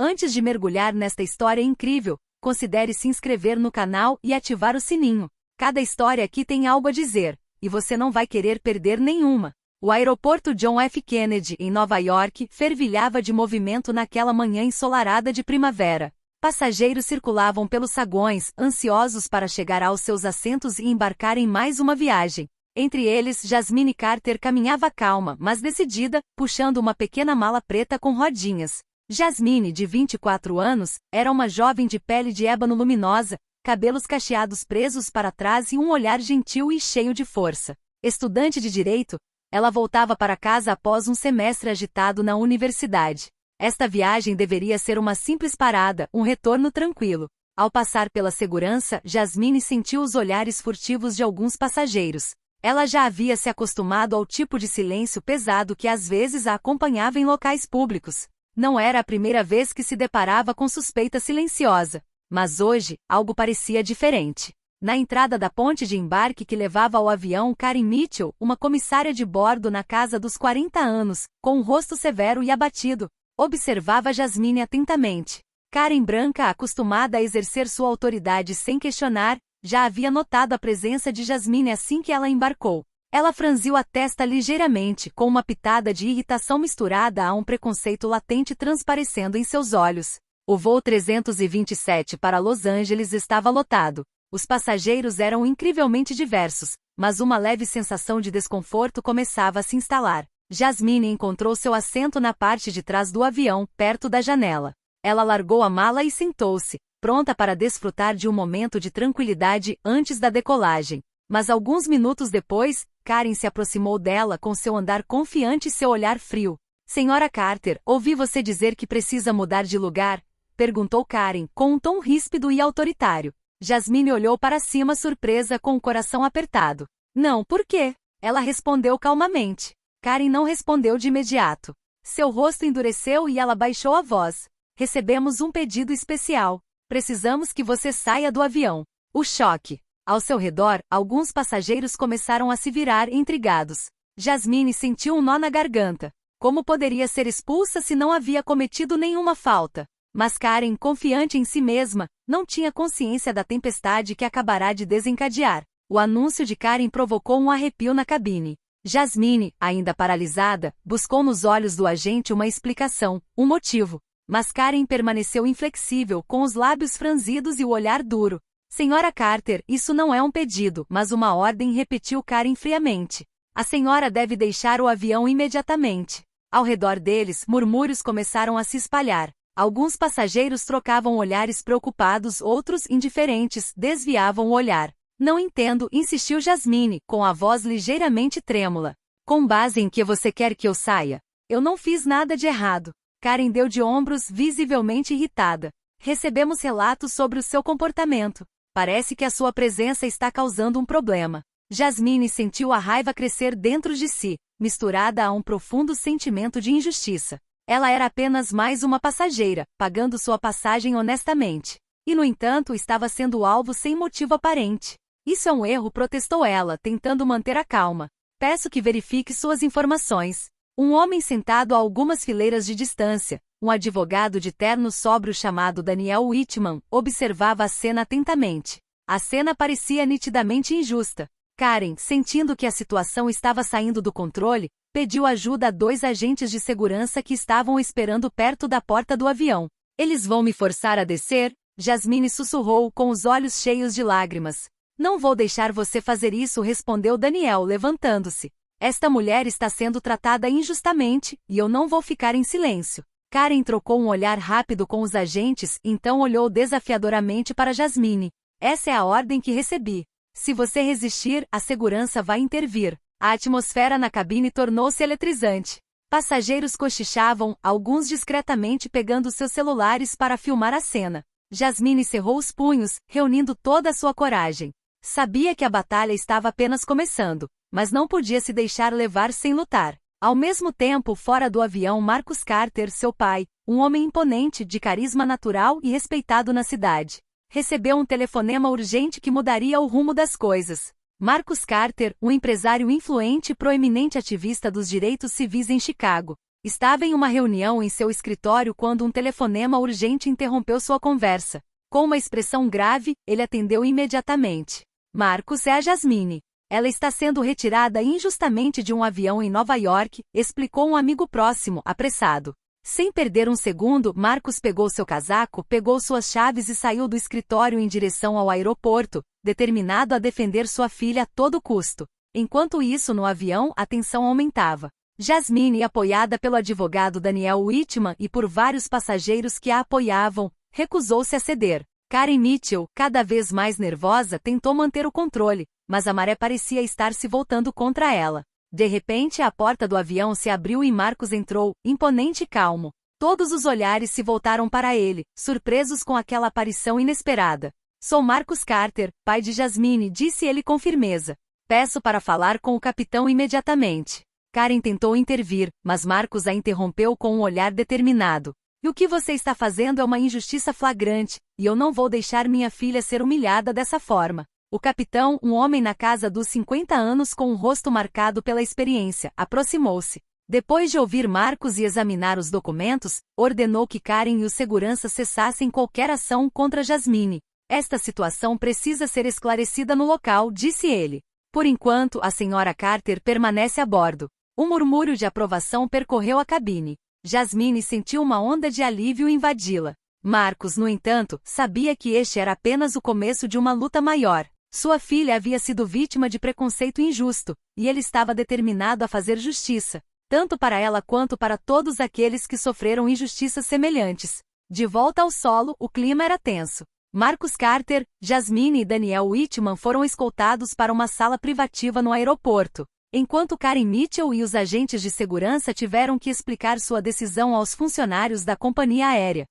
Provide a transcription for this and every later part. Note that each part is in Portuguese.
Antes de mergulhar nesta história incrível, considere se inscrever no canal e ativar o sininho. Cada história aqui tem algo a dizer, e você não vai querer perder nenhuma. O aeroporto John F. Kennedy, em Nova York, fervilhava de movimento naquela manhã ensolarada de primavera. Passageiros circulavam pelos saguões, ansiosos para chegar aos seus assentos e embarcar em mais uma viagem. Entre eles, Jasmine Carter caminhava calma, mas decidida, puxando uma pequena mala preta com rodinhas. Jasmine, de 24 anos, era uma jovem de pele de ébano luminosa, cabelos cacheados presos para trás e um olhar gentil e cheio de força. Estudante de direito, ela voltava para casa após um semestre agitado na universidade. Esta viagem deveria ser uma simples parada, um retorno tranquilo. Ao passar pela segurança, Jasmine sentiu os olhares furtivos de alguns passageiros. Ela já havia se acostumado ao tipo de silêncio pesado que às vezes a acompanhava em locais públicos. Não era a primeira vez que se deparava com suspeita silenciosa, mas hoje, algo parecia diferente. Na entrada da ponte de embarque que levava ao avião, Karen Mitchell, uma comissária de bordo na casa dos 40 anos, com um rosto severo e abatido, observava Jasmine atentamente. Karen, branca, acostumada a exercer sua autoridade sem questionar, já havia notado a presença de Jasmine assim que ela embarcou. Ela franziu a testa ligeiramente, com uma pitada de irritação misturada a um preconceito latente transparecendo em seus olhos. O voo 327 para Los Angeles estava lotado. Os passageiros eram incrivelmente diversos, mas uma leve sensação de desconforto começava a se instalar. Jasmine encontrou seu assento na parte de trás do avião, perto da janela. Ela largou a mala e sentou-se, pronta para desfrutar de um momento de tranquilidade antes da decolagem. Mas alguns minutos depois, Karen se aproximou dela com seu andar confiante e seu olhar frio. Senhora Carter, ouvi você dizer que precisa mudar de lugar? Perguntou Karen, com um tom ríspido e autoritário. Jasmine olhou para cima surpresa com o coração apertado. Não, por quê? Ela respondeu calmamente. Karen não respondeu de imediato. Seu rosto endureceu e ela baixou a voz. Recebemos um pedido especial. Precisamos que você saia do avião. O choque. Ao seu redor, alguns passageiros começaram a se virar intrigados. Jasmine sentiu um nó na garganta. Como poderia ser expulsa se não havia cometido nenhuma falta? Mas Karen, confiante em si mesma, não tinha consciência da tempestade que acabará de desencadear. O anúncio de Karen provocou um arrepio na cabine. Jasmine, ainda paralisada, buscou nos olhos do agente uma explicação, um motivo. Mas Karen permaneceu inflexível, com os lábios franzidos e o olhar duro. Senhora Carter, isso não é um pedido, mas uma ordem, repetiu Karen friamente. A senhora deve deixar o avião imediatamente. Ao redor deles, murmúrios começaram a se espalhar. Alguns passageiros trocavam olhares preocupados, outros, indiferentes, desviavam o olhar. Não entendo, insistiu Jasmine, com a voz ligeiramente trêmula. Com base em que você quer que eu saia? Eu não fiz nada de errado. Karen deu de ombros, visivelmente irritada. Recebemos relatos sobre o seu comportamento. Parece que a sua presença está causando um problema. Jasmine sentiu a raiva crescer dentro de si, misturada a um profundo sentimento de injustiça. Ela era apenas mais uma passageira, pagando sua passagem honestamente. E, no entanto, estava sendo alvo sem motivo aparente. Isso é um erro, protestou ela, tentando manter a calma. Peço que verifique suas informações. Um homem sentado a algumas fileiras de distância, um advogado de terno sóbrio chamado Daniel Whitman, observava a cena atentamente. A cena parecia nitidamente injusta. Karen, sentindo que a situação estava saindo do controle, pediu ajuda a 2 agentes de segurança que estavam esperando perto da porta do avião. Eles vão me forçar a descer? Jasmine sussurrou com os olhos cheios de lágrimas. Não vou deixar você fazer isso, respondeu Daniel, levantando-se. Esta mulher está sendo tratada injustamente, e eu não vou ficar em silêncio. Karen trocou um olhar rápido com os agentes, então olhou desafiadoramente para Jasmine. Essa é a ordem que recebi. Se você resistir, a segurança vai intervir. A atmosfera na cabine tornou-se eletrizante. Passageiros cochichavam, alguns discretamente pegando seus celulares para filmar a cena. Jasmine cerrou os punhos, reunindo toda a sua coragem. Sabia que a batalha estava apenas começando, mas não podia se deixar levar sem lutar. Ao mesmo tempo, fora do avião, Marcus Carter, seu pai, um homem imponente, de carisma natural e respeitado na cidade, recebeu um telefonema urgente que mudaria o rumo das coisas. Marcus Carter, um empresário influente e proeminente ativista dos direitos civis em Chicago, Estava em uma reunião em seu escritório quando um telefonema urgente interrompeu sua conversa. Com uma expressão grave, ele atendeu imediatamente. Marcos, é a Jasmine. Ela está sendo retirada injustamente de um avião em Nova York, explicou um amigo próximo, apressado. Sem perder um segundo, Marcos pegou seu casaco, pegou suas chaves e saiu do escritório em direção ao aeroporto, determinado a defender sua filha a todo custo. Enquanto isso, no avião, a tensão aumentava. Jasmine, apoiada pelo advogado Daniel Whitman e por vários passageiros que a apoiavam, recusou-se a ceder. Karen Mitchell, cada vez mais nervosa, tentou manter o controle, mas a maré parecia estar se voltando contra ela. De repente, a porta do avião se abriu e Marcos entrou, imponente e calmo. Todos os olhares se voltaram para ele, surpresos com aquela aparição inesperada. Sou Marcus Carter, pai de Jasmine, disse ele com firmeza. Peço para falar com o capitão imediatamente. Karen tentou intervir, mas Marcos a interrompeu com um olhar determinado. E o que você está fazendo é uma injustiça flagrante, e eu não vou deixar minha filha ser humilhada dessa forma. O capitão, um homem na casa dos 50 anos com um rosto marcado pela experiência, aproximou-se. Depois de ouvir Marcos e examinar os documentos, ordenou que Karen e os seguranças cessassem qualquer ação contra Jasmine. Esta situação precisa ser esclarecida no local, disse ele. Por enquanto, a senhora Carter permanece a bordo. Um murmúrio de aprovação percorreu a cabine. Jasmine sentiu uma onda de alívio invadi-la. Marcos, no entanto, sabia que este era apenas o começo de uma luta maior. Sua filha havia sido vítima de preconceito injusto, e ele estava determinado a fazer justiça, tanto para ela quanto para todos aqueles que sofreram injustiças semelhantes. De volta ao solo, o clima era tenso. Marcus Carter, Jasmine e Daniel Whitman foram escoltados para uma sala privativa no aeroporto, enquanto Karen Mitchell e os agentes de segurança tiveram que explicar sua decisão aos funcionários da companhia aérea.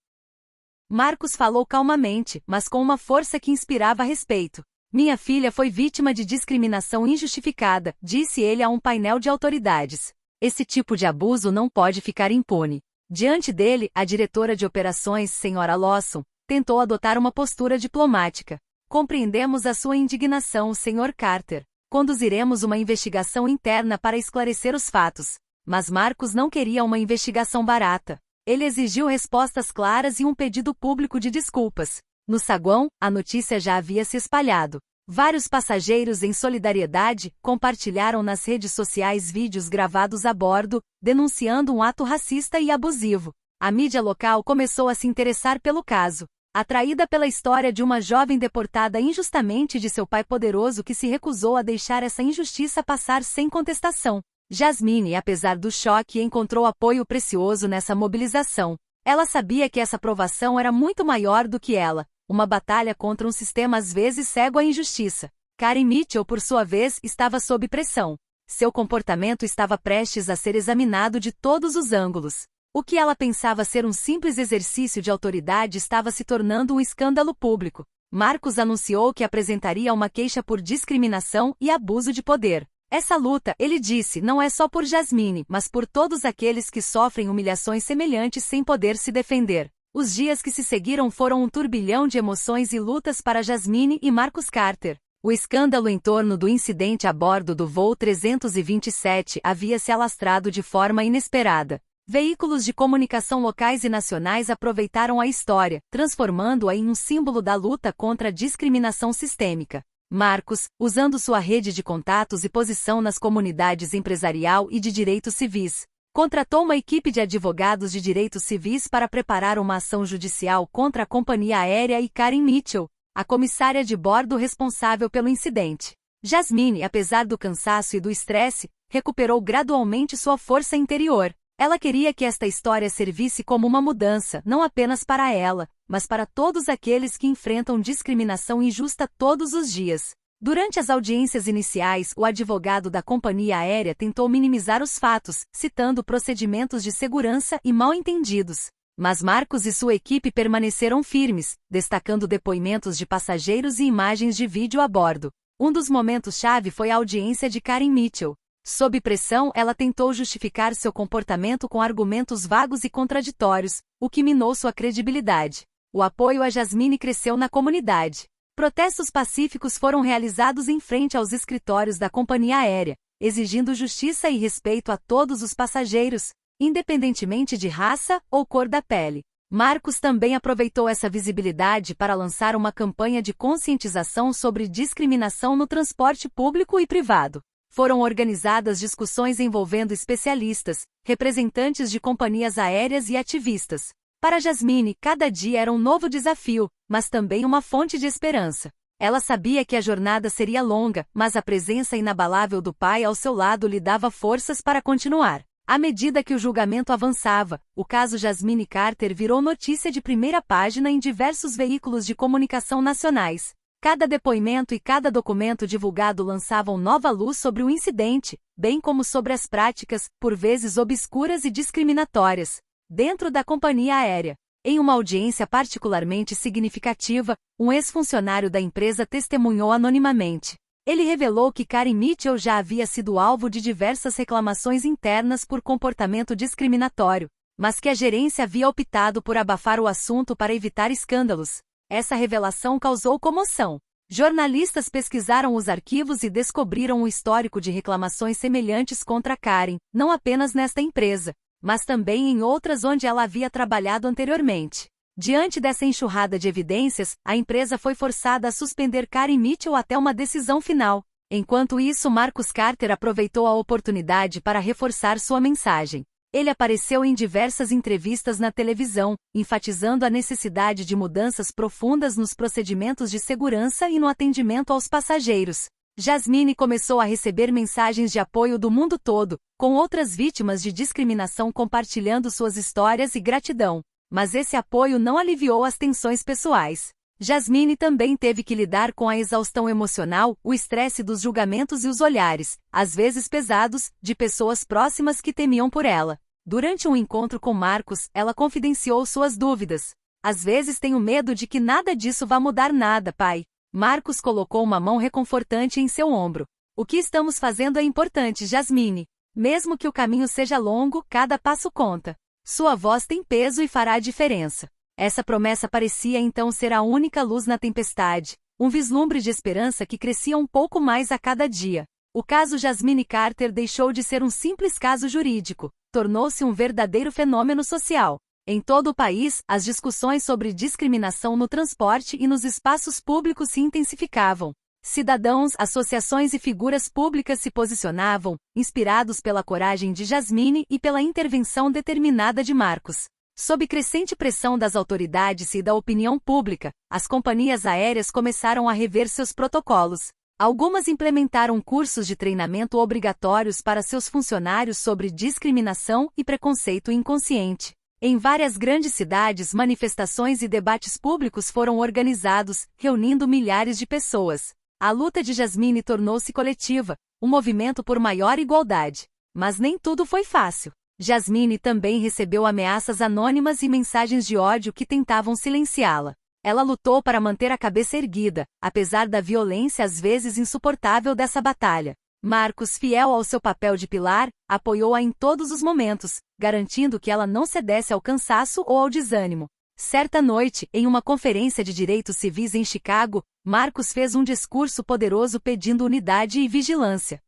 Marcos falou calmamente, mas com uma força que inspirava respeito. Minha filha foi vítima de discriminação injustificada, disse ele a um painel de autoridades. Esse tipo de abuso não pode ficar impune. Diante dele, a diretora de operações, Sra. Lawson, tentou adotar uma postura diplomática. Compreendemos a sua indignação, Sr. Carter. Conduziremos uma investigação interna para esclarecer os fatos. Mas Marcos não queria uma investigação barata. Ele exigiu respostas claras e um pedido público de desculpas. No saguão, a notícia já havia se espalhado. Vários passageiros, em solidariedade, compartilharam nas redes sociais vídeos gravados a bordo, denunciando um ato racista e abusivo. A mídia local começou a se interessar pelo caso, atraída pela história de uma jovem deportada injustamente de seu pai poderoso que se recusou a deixar essa injustiça passar sem contestação. Jasmine, apesar do choque, encontrou apoio precioso nessa mobilização. Ela sabia que essa aprovação era muito maior do que ela. Uma batalha contra um sistema às vezes cego à injustiça. Karen Mitchell, por sua vez, estava sob pressão. Seu comportamento estava prestes a ser examinado de todos os ângulos. O que ela pensava ser um simples exercício de autoridade estava se tornando um escândalo público. Marcos anunciou que apresentaria uma queixa por discriminação e abuso de poder. Essa luta, ele disse, não é só por Jasmine, mas por todos aqueles que sofrem humilhações semelhantes sem poder se defender. Os dias que se seguiram foram um turbilhão de emoções e lutas para Jasmine e Marcus Carter. O escândalo em torno do incidente a bordo do voo 327 havia se alastrado de forma inesperada. Veículos de comunicação locais e nacionais aproveitaram a história, transformando-a em um símbolo da luta contra a discriminação sistêmica. Marcos, usando sua rede de contatos e posição nas comunidades empresarial e de direitos civis, contratou uma equipe de advogados de direitos civis para preparar uma ação judicial contra a companhia aérea e Karen Mitchell, a comissária de bordo responsável pelo incidente. Jasmine, apesar do cansaço e do estresse, recuperou gradualmente sua força interior. Ela queria que esta história servisse como uma mudança, não apenas para ela, mas para todos aqueles que enfrentam discriminação injusta todos os dias. Durante as audiências iniciais, o advogado da companhia aérea tentou minimizar os fatos, citando procedimentos de segurança e mal-entendidos. Mas Marcos e sua equipe permaneceram firmes, destacando depoimentos de passageiros e imagens de vídeo a bordo. Um dos momentos-chave foi a audiência de Karen Mitchell. Sob pressão, ela tentou justificar seu comportamento com argumentos vagos e contraditórios, o que minou sua credibilidade. O apoio a Jasmine cresceu na comunidade. Protestos pacíficos foram realizados em frente aos escritórios da companhia aérea, exigindo justiça e respeito a todos os passageiros. independentemente de raça ou cor da pele. Marcos também aproveitou essa visibilidade para lançar uma campanha de conscientização sobre discriminação no transporte público e privado. Foram organizadas discussões envolvendo especialistas, representantes de companhias aéreas e ativistas. Para Jasmine, cada dia era um novo desafio, mas também uma fonte de esperança. Ela sabia que a jornada seria longa, mas a presença inabalável do pai ao seu lado lhe dava forças para continuar. À medida que o julgamento avançava, o caso Jasmine Carter virou notícia de primeira página em diversos veículos de comunicação nacionais. Cada depoimento e cada documento divulgado lançavam nova luz sobre o incidente, bem como sobre as práticas, por vezes obscuras e discriminatórias, dentro da companhia aérea. Em uma audiência particularmente significativa, um ex-funcionário da empresa testemunhou anonimamente. Ele revelou que Karen Mitchell já havia sido alvo de diversas reclamações internas por comportamento discriminatório, mas que a gerência havia optado por abafar o assunto para evitar escândalos. Essa revelação causou comoção. Jornalistas pesquisaram os arquivos e descobriram um histórico de reclamações semelhantes contra Karen, não apenas nesta empresa, mas também em outras onde ela havia trabalhado anteriormente. Diante dessa enxurrada de evidências, a empresa foi forçada a suspender Karen Mitchell até uma decisão final. Enquanto isso, Marcus Carter aproveitou a oportunidade para reforçar sua mensagem. Ele apareceu em diversas entrevistas na televisão, enfatizando a necessidade de mudanças profundas nos procedimentos de segurança e no atendimento aos passageiros. Jasmine começou a receber mensagens de apoio do mundo todo, com outras vítimas de discriminação compartilhando suas histórias e gratidão. Mas esse apoio não aliviou as tensões pessoais. Jasmine também teve que lidar com a exaustão emocional, o estresse dos julgamentos e os olhares, às vezes pesados, de pessoas próximas que temiam por ela. Durante um encontro com Marcos, ela confidenciou suas dúvidas. Às vezes tenho medo de que nada disso vá mudar nada, pai. Marcos colocou uma mão reconfortante em seu ombro. O que estamos fazendo é importante, Jasmine. Mesmo que o caminho seja longo, cada passo conta. Sua voz tem peso e fará a diferença. Essa promessa parecia então ser a única luz na tempestade, um vislumbre de esperança que crescia um pouco mais a cada dia. O caso Jasmine Carter deixou de ser um simples caso jurídico, tornou-se um verdadeiro fenômeno social. Em todo o país, as discussões sobre discriminação no transporte e nos espaços públicos se intensificavam. Cidadãos, associações e figuras públicas se posicionavam, inspirados pela coragem de Jasmine e pela intervenção determinada de Marcos. Sob crescente pressão das autoridades e da opinião pública, as companhias aéreas começaram a rever seus protocolos. Algumas implementaram cursos de treinamento obrigatórios para seus funcionários sobre discriminação e preconceito inconsciente. Em várias grandes cidades, manifestações e debates públicos foram organizados, reunindo milhares de pessoas. A luta de Jasmine tornou-se coletiva, um movimento por maior igualdade. Mas nem tudo foi fácil. Jasmine também recebeu ameaças anônimas e mensagens de ódio que tentavam silenciá-la. Ela lutou para manter a cabeça erguida, apesar da violência às vezes insuportável dessa batalha. Marcos, fiel ao seu papel de pilar, apoiou-a em todos os momentos, garantindo que ela não cedesse ao cansaço ou ao desânimo. Certa noite, em uma conferência de direitos civis em Chicago, Marcos fez um discurso poderoso pedindo unidade e vigilância.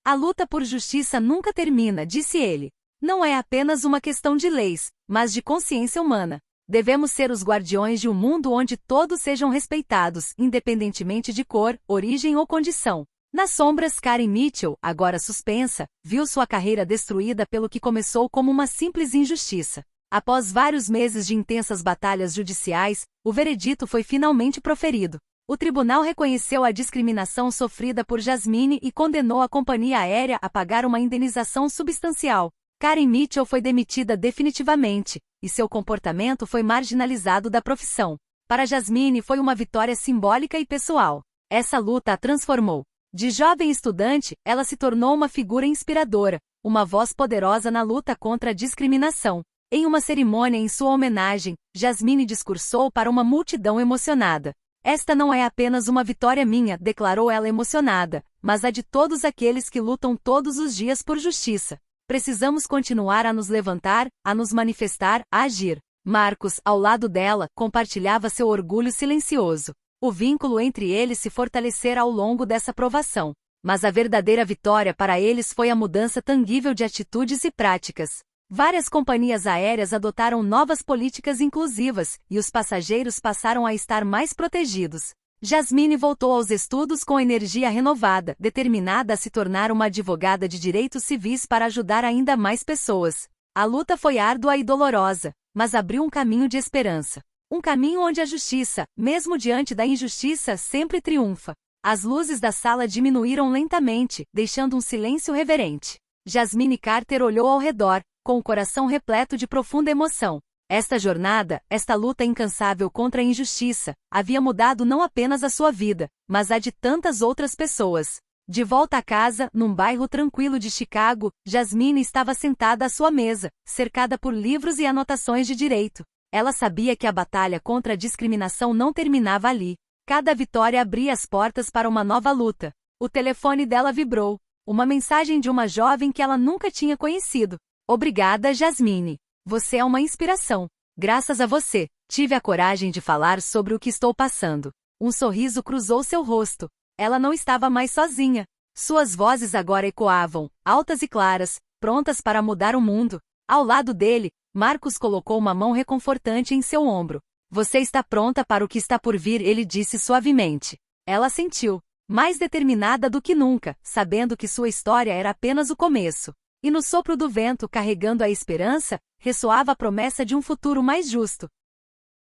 A luta por justiça nunca termina, disse ele. Não é apenas uma questão de leis, mas de consciência humana. Devemos ser os guardiões de um mundo onde todos sejam respeitados, independentemente de cor, origem ou condição. Nas sombras, Karen Mitchell, agora suspensa, viu sua carreira destruída pelo que começou como uma simples injustiça. Após vários meses de intensas batalhas judiciais, o veredito foi finalmente proferido. O tribunal reconheceu a discriminação sofrida por Jasmine e condenou a companhia aérea a pagar uma indenização substancial. Karen Mitchell foi demitida definitivamente, e seu comportamento foi marginalizado da profissão. Para Jasmine foi uma vitória simbólica e pessoal. Essa luta a transformou. De jovem estudante, ela se tornou uma figura inspiradora, uma voz poderosa na luta contra a discriminação. Em uma cerimônia em sua homenagem, Jasmine discursou para uma multidão emocionada. Esta não é apenas uma vitória minha, declarou ela emocionada, mas a de todos aqueles que lutam todos os dias por justiça. Precisamos continuar a nos levantar, a nos manifestar, a agir. Marcos, ao lado dela, compartilhava seu orgulho silencioso. O vínculo entre eles se fortalecera ao longo dessa provação. Mas a verdadeira vitória para eles foi a mudança tangível de atitudes e práticas. Várias companhias aéreas adotaram novas políticas inclusivas, e os passageiros passaram a estar mais protegidos. Jasmine voltou aos estudos com energia renovada, determinada a se tornar uma advogada de direitos civis para ajudar ainda mais pessoas. A luta foi árdua e dolorosa, mas abriu um caminho de esperança. Um caminho onde a justiça, mesmo diante da injustiça, sempre triunfa. As luzes da sala diminuíram lentamente, deixando um silêncio reverente. Jasmine Carter olhou ao redor, com o coração repleto de profunda emoção. Esta jornada, esta luta incansável contra a injustiça, havia mudado não apenas a sua vida, mas a de tantas outras pessoas. De volta a casa, num bairro tranquilo de Chicago, Jasmine estava sentada à sua mesa, cercada por livros e anotações de direito. Ela sabia que a batalha contra a discriminação não terminava ali. Cada vitória abria as portas para uma nova luta. O telefone dela vibrou. Uma mensagem de uma jovem que ela nunca tinha conhecido. Obrigada, Jasmine. Você é uma inspiração. Graças a você, tive a coragem de falar sobre o que estou passando. Um sorriso cruzou seu rosto. Ela não estava mais sozinha. Suas vozes agora ecoavam, altas e claras, prontas para mudar o mundo. Ao lado dele, Marcos colocou uma mão reconfortante em seu ombro. Você está pronta para o que está por vir, ele disse suavemente. Ela sentiu, mais determinada do que nunca, sabendo que sua história era apenas o começo. E no sopro do vento carregando a esperança, ressoava a promessa de um futuro mais justo.